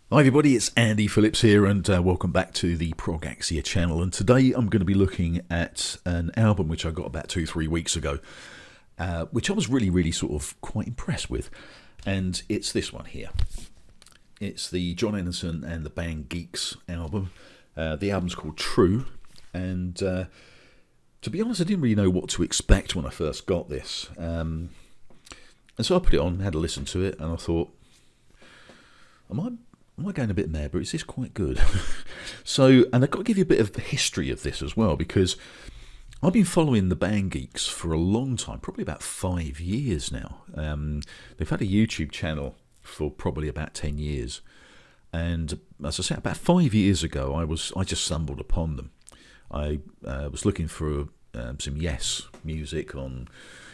Hi everybody, it's Andy Phillips here and welcome back to the ProgAxia channel, and today I'm going to be looking at an album which I got about 2-3 weeks ago, which I was really sort of quite impressed with, and it's this one here. It's the Jon Anderson and the Band Geeks album. The album's called True, and to be honest I didn't really know what to expect when I first got this, and so I put it on, had a listen to it, and I thought, am I going a bit mad, but is this quite good? So, and I've got to give you a bit of the history of this as well, because I've been following the Band Geeks for a long time, probably about 5 years now. They've had a YouTube channel for probably about 10 years. And as I said, about 5 years ago, I just stumbled upon them. I was looking for some Yes music on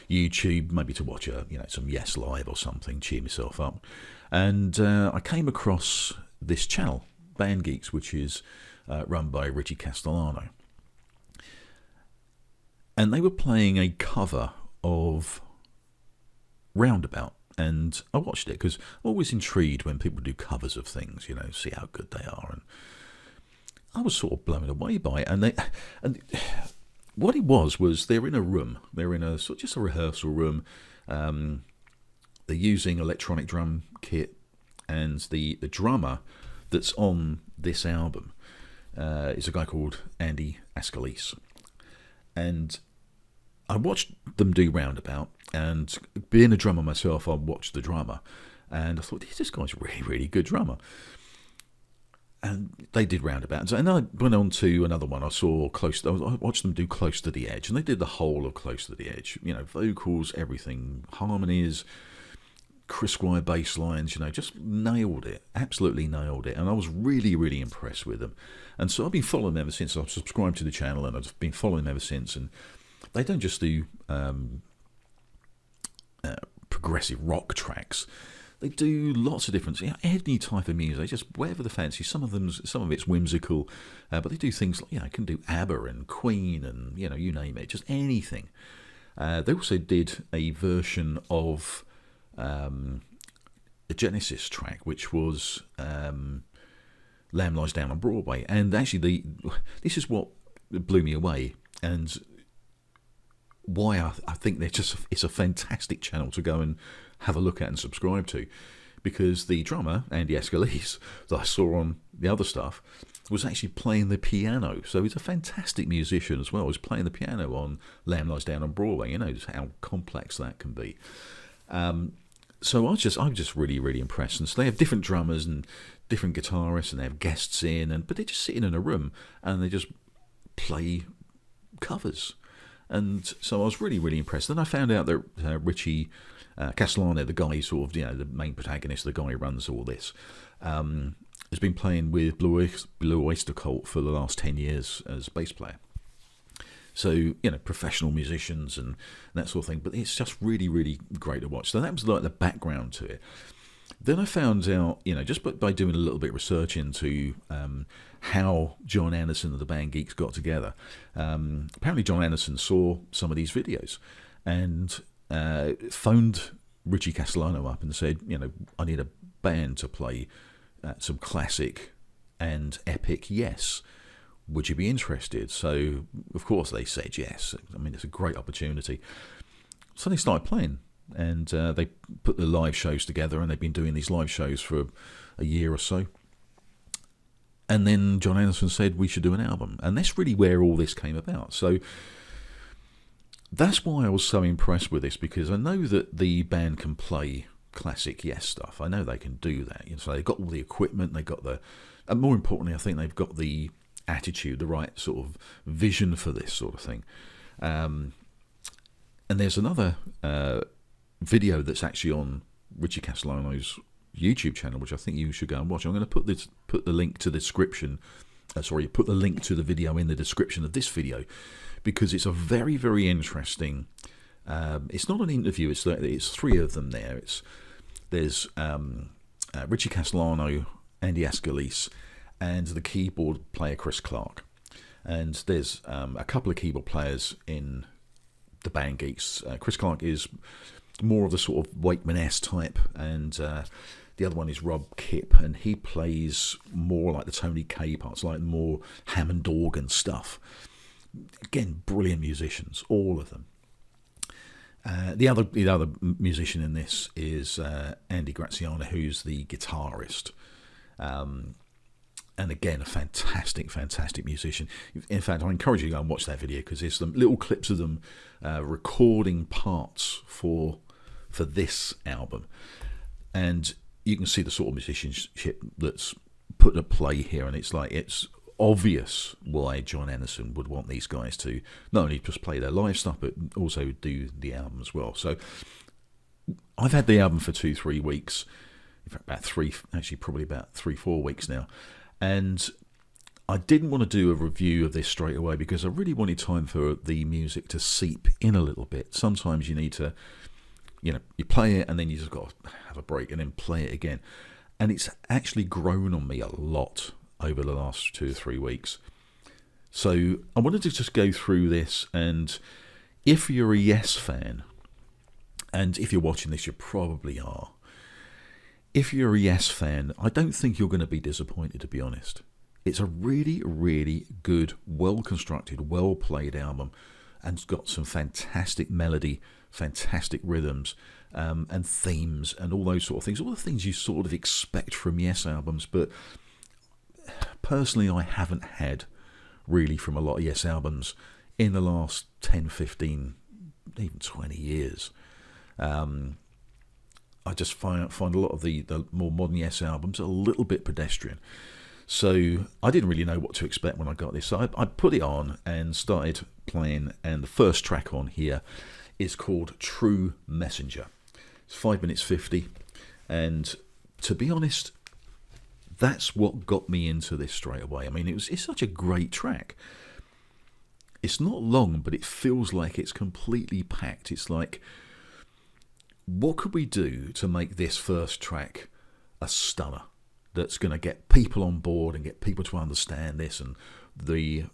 YouTube, maybe to watch some Yes live or something, cheer myself up. And I came across this channel, Band Geeks, which is run by Richie Castellano. And they were playing a cover of Roundabout. And I watched it because I'm always intrigued when people do covers of things, see how good they are. And I was sort of blown away by it. And what it was they're in a room. They're in a sort of just a rehearsal room. They're using electronic drum kit, and the drummer that's on this album is a guy called Andy Ascolese. And I watched them do Roundabout, and being a drummer myself, I watched the drummer, and I thought, this guy's a really good drummer. And they did Roundabout, and I went on to another one. I watched them do Close to the Edge, and they did the whole of Close to the Edge. Vocals, everything, harmonies, Chris Squire bass lines, just nailed it, absolutely nailed it. And I was really impressed with them. And so I've been following them ever since. I've subscribed to the channel, and I've been following them ever since. And they don't just do progressive rock tracks. They do lots of different, any type of music, just whatever the fancy. Some of it's whimsical, but they do things like, can do ABBA and Queen and, you name it, just anything. They also did a version of a Genesis track, which was Lamb Lies Down on Broadway. And actually, this is what blew me away, and why I think it's a fantastic channel to go and have a look at and subscribe to, because the drummer, Andy Ascolese, that I saw on the other stuff, was actually playing the piano. So he's a fantastic musician as well. He's playing the piano on Lamb Lies Down on Broadway. Just how complex that can be. So I'm just really impressed. And so they have different drummers and different guitarists, and they have guests in, but they're just sitting in a room and they just play covers. And so I was really impressed. Then I found out that Richie Castellano, the guy sort of, the main protagonist, the guy who runs all this, has been playing with Blue Oyster Cult for the last 10 years as bass player. So, professional musicians and that sort of thing. But it's just really great to watch. So that was like the background to it. Then I found out, just by doing a little bit of research into how Jon Anderson and the Band Geeks got together. Apparently Jon Anderson saw some of these videos and phoned Richie Castellano up and said, I need a band to play some classic and epic Yes. Would you be interested? So, of course, they said yes. I mean, it's a great opportunity. So they started playing, and they put the live shows together, and they've been doing these live shows for a year or so. And then Jon Anderson said we should do an album, and that's really where all this came about. So that's why I was so impressed with this, because I know that the band can play classic Yes stuff. I know they can do that. So they've got all the equipment, they've got and more importantly, I think they've got the attitude, the right sort of vision for this sort of thing. And there's another video that's actually on Richie Castellano's YouTube channel, which I think you should go and watch. I'm going to put the link to the description. Put the link to the video in the description of this video, because it's a very interesting. It's not an interview. It's three of them there. There's Richie Castellano, Andy Ascolese, and the keyboard player Chris Clark. And there's a couple of keyboard players in the Band Geeks. Chris Clark is more of the sort of Wakeman-esque type, and The other one is Rob Kipp, and he plays more like the Tony Kaye parts, like more Hammond organ stuff. Again, brilliant musicians, all of them. The other musician in this is Andy Graziano, who's the guitarist. And again, a fantastic musician. In fact, I encourage you to go and watch that video, because there's some little clips of them recording parts for this album. And you can see the sort of musicianship that's put at play here, and it's obvious why Jon Anderson would want these guys to not only just play their live stuff, but also do the album as well. So I've had the album for 2-3 weeks, in fact about 3-4 weeks now, and I didn't want to do a review of this straight away because I really wanted time for the music to seep in a little bit. Sometimes you need to, you play it and then you just got to have a break and then play it again. And it's actually grown on me a lot over the last 2 or 3 weeks. So I wanted to just go through this, and if you're a Yes fan, and if you're watching this, you probably are. If you're a Yes fan, I don't think you're going to be disappointed, to be honest. It's a really, really good, well-constructed, well-played album, and it's got some fantastic melody, fantastic rhythms, and themes, and all those sort of things. All the things you sort of expect from Yes albums, but personally I haven't had really from a lot of Yes albums in the last 10, 15, even 20 years. I just find a lot of the more modern Yes albums a little bit pedestrian. So I didn't really know what to expect when I got this. So I put it on and started playing, and the first track on here is called True Messenger. It's 5 minutes 50, and to be honest, that's what got me into this straight away. I mean, it's such a great track. It's not long, but it feels like it's completely packed. It's like, what could we do to make this first track a stunner that's going to get people on board and get people to understand this, and the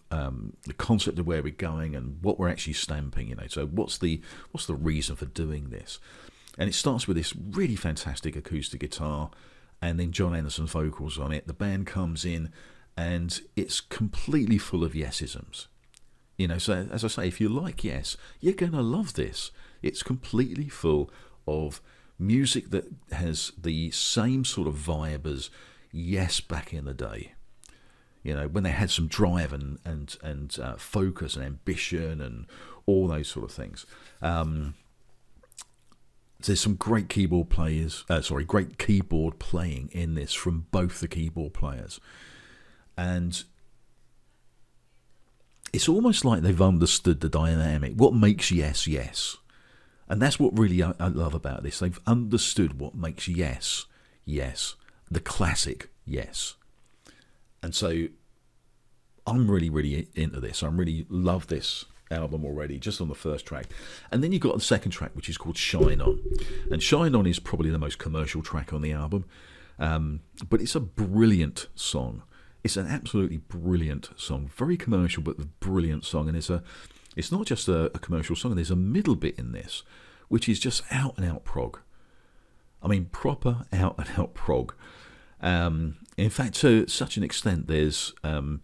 concept of where we're going and what we're actually stamping, So what's the reason for doing this? And it starts with this really fantastic acoustic guitar, and then Jon Anderson's vocals on it. The band comes in, and it's completely full of Yesisms. So as I say, if you like Yes, you're going to love this. It's completely full of music that has the same sort of vibe as Yes back in the day. When they had some drive and focus and ambition and all those sort of things. There's some great keyboard playing in this from both the keyboard players. And it's almost like they've understood the dynamic. What makes Yes, Yes? And that's what really I love about this. They've understood what makes Yes, Yes. The classic Yes. And so I'm really, really into this. I really love this album already, just on the first track. And then you've got the second track, which is called Shine On. And Shine On is probably the most commercial track on the album. But it's a brilliant song. It's an absolutely brilliant song. Very commercial, but a brilliant song. And it's not just a commercial song. There's a middle bit in this, which is just out and out prog. I mean, proper out and out prog. In fact, to such an extent, there's a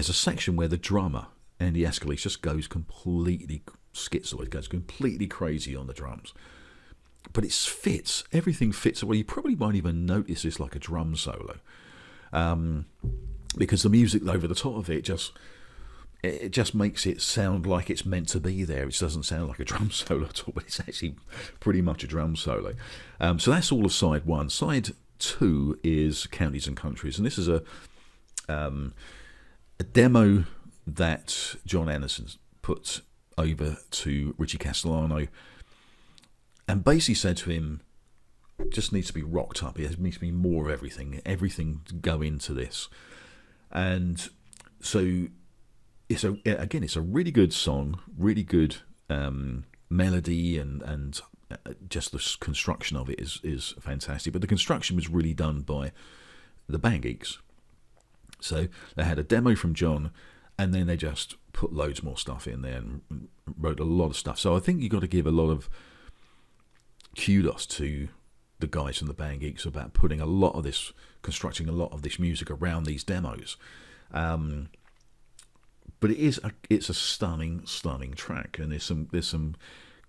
section where the drummer, Andy Ascolese, just goes completely schizoid, goes completely crazy on the drums. But it fits. Everything fits. Well, you probably won't even notice it's like a drum solo. Because the music over the top of it just makes it sound like it's meant to be there. It doesn't sound like a drum solo at all, but it's actually pretty much a drum solo. So that's all of side one. Side two is Counties and Countries, and this is a demo that Jon Anderson put over to Richie Castellano, and basically said to him, just needs to be rocked up. It needs to be more of everything to go into this. And so it's a really good song, really good melody, and just the construction of it is fantastic. But the construction was really done by the Band Geeks. So they had a demo from Jon, and then they just put loads more stuff in there and wrote a lot of stuff. So I think you've got to give a lot of kudos to the guys from the Band Geeks about constructing a lot of this music around these demos. But it's a stunning track, and there's some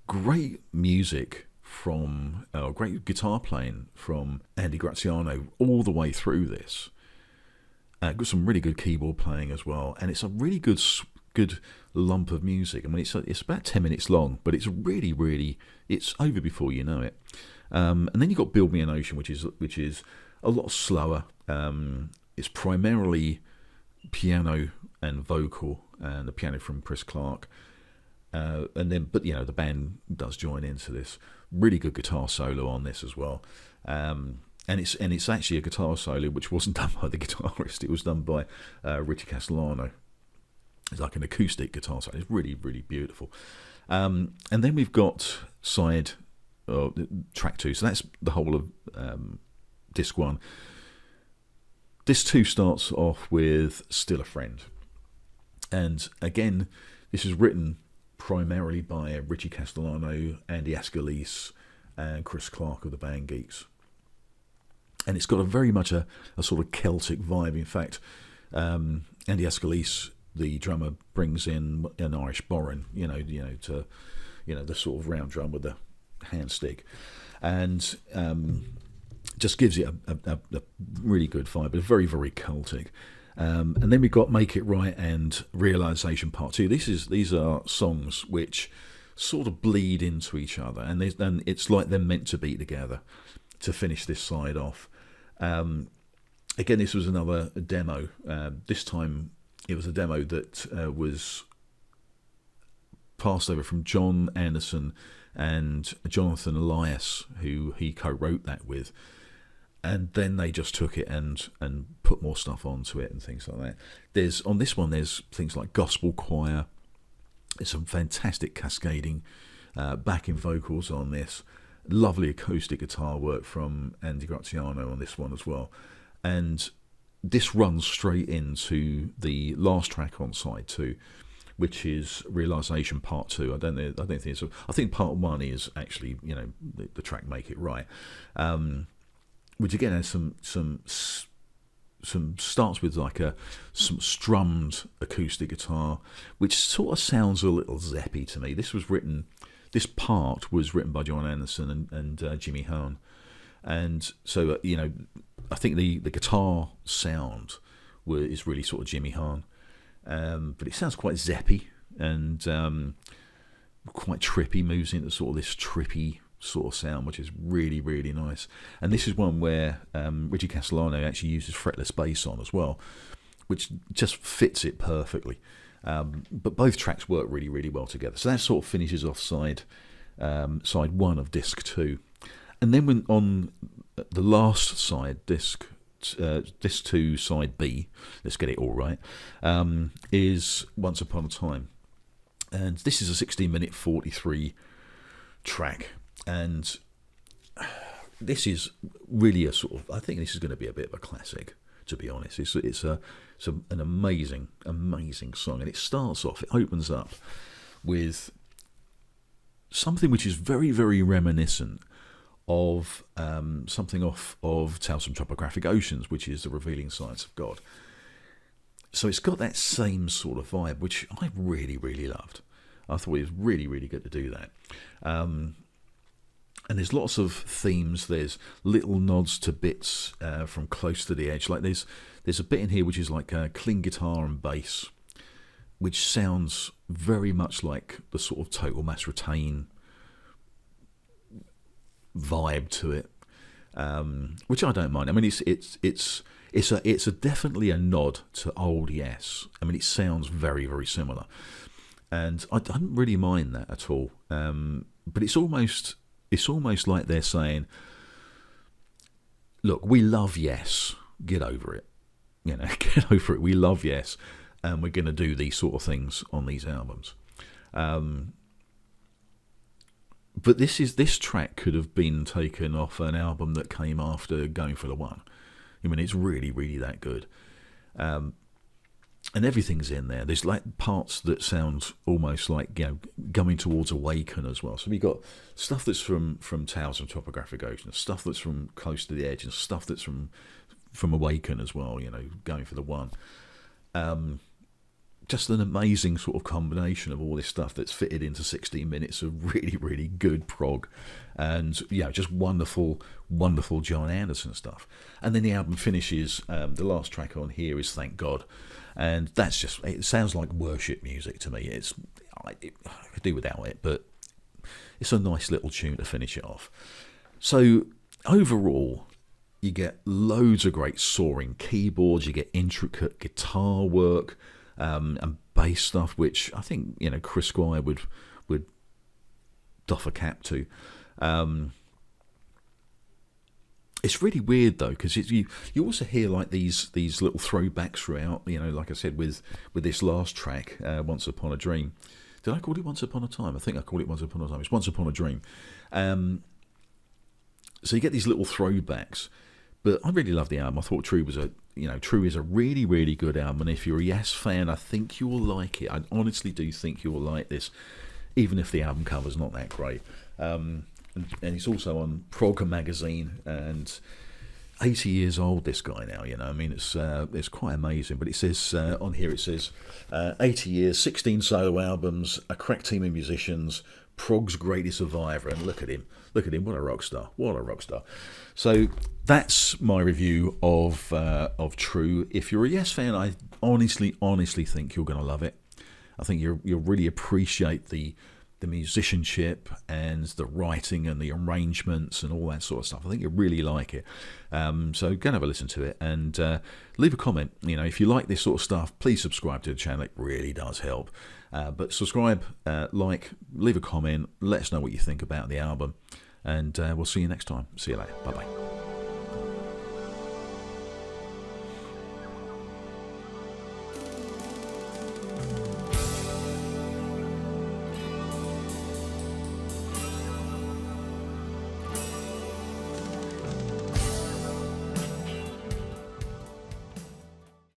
great music from great guitar playing from Andy Graziano all the way through this. Got some really good keyboard playing as well, and it's a really good lump of music. I mean, it's about 10 minutes long, but it's really it's over before you know it. And then you've got Build Me an Ocean, which is a lot slower. It's primarily piano and vocal, and the piano from Chris Clark. But the band does join into this. Really good guitar solo on this as well. And it's actually a guitar solo which wasn't done by the guitarist. It was done by Richie Castellano. It's like an acoustic guitar solo. It's really beautiful. And then we've got track 2. So that's the whole of disc 1. Disc 2 starts off with Still a Friend. And again, this is written primarily by Richie Castellano, Andy Ascolese, and Chris Clark of the Band Geeks. And it's got very much a sort of Celtic vibe. In fact, Andy Ascolese, the drummer, brings in an Irish borin, the sort of round drum with the hand stick, and just gives it a really good vibe, but very Celtic. And then we've got Make It Right and Realisation Part 2. These are songs which sort of bleed into each other, and it's like they're meant to be together to finish this side off. Again, this was another demo. This time it was a demo that was passed over from Jon Anderson and Jonathan Elias, who he co-wrote that with. And then they just took it and put more stuff onto it and things like that. On this one, there's things like gospel choir. There's some fantastic cascading backing vocals on this. Lovely acoustic guitar work from Andy Graziano on this one as well. And this runs straight into the last track on side 2, which is Realisation Part 2. I think Part 1 is actually, the track Make It Right. Which again has some starts with some strummed acoustic guitar, which sort of sounds a little Zeppy to me. This part was written by Jon Anderson and Jimmy Hahn, and so I think the guitar sound is really sort of Jimmy Hahn, but it sounds quite Zeppy and quite trippy. Moves into sort of this trippy sort of sound, which is really nice. And this is one where Richie Castellano actually uses fretless bass on as well, which just fits it perfectly. But both tracks work really well together. So that sort of finishes off side 1 of disc 2. And then when on the last side, disc 2 side B, let's get it all right, is Once Upon a Time. And this is a 16-minute 43 track. And this is really I think this is going to be a bit of a classic, to be honest. It's an amazing song, and it opens up with something which is very reminiscent of something off of Tales from Topographic Oceans, which is The Revealing Science of God. So it's got that same sort of vibe, which I really loved. I thought it was really good to do that. And there's lots of themes. There's little nods to bits from Close to the Edge. Like there's a bit in here which is like clean guitar and bass, which sounds very much like the sort of Total Mass Retain vibe to it, which I don't mind. I mean, it's definitely a nod to old Yes. I mean, it sounds very similar, and I don't really mind that at all. But it's almost like they're saying, look, we love Yes, get over it. Get over it. We love Yes, and we're going to do these sort of things on these albums. But this track could have been taken off an album that came after Going for the One. I mean, it's really that good. and everything's in there. There's like parts that sound almost like, you know, going towards Awaken as well. So we've got stuff that's from Towers and Topographic Oceans, stuff that's from Close to the Edge, and stuff that's from Awaken as well, you know, going for the one. Just an amazing sort of combination of all this stuff that's fitted into 16 minutes of really, really good prog. And, yeah, just wonderful, wonderful Jon Anderson stuff. And then the album finishes, the last track on here is Thank God. And that's just, it sounds like worship music to me. I could do without it, but it's a nice little tune to finish it off. So, overall, you get loads of great soaring keyboards, you get intricate guitar work, and bass stuff, which I think, you know, Chris Squire would doff a cap to. It's really weird though, because you also hear like these little throwbacks throughout. You know, like I said with this last track, Once Upon a Dream. Did I call it Once Upon a Time? I think I called it Once Upon a Time. It's Once Upon a Dream. So you get these little throwbacks. But I really love the album. I thought True is a really, really good album. And if you're a Yes fan, I think you will like it. I honestly do think you will like this, even if the album cover's not that great. And it's also on Prog magazine, and 80 years old, this guy now, you know. I mean, it's quite amazing. But it says, on here it says, 80 years, 16 solo albums, a crack team of musicians, Prog's greatest survivor. And look at him, what a rock star, So that's my review of True. If you're a Yes fan, I honestly think you're going to love it. I think you'll really appreciate the musicianship and the writing and the arrangements and all that sort of stuff. I think you'll really like it. So go and have a listen to it, and leave a comment. You know, if you like this sort of stuff, please subscribe to the channel. It really does help. But subscribe, like, leave a comment, let us know what you think about the album, and we'll see you next time. See you later. Bye-bye.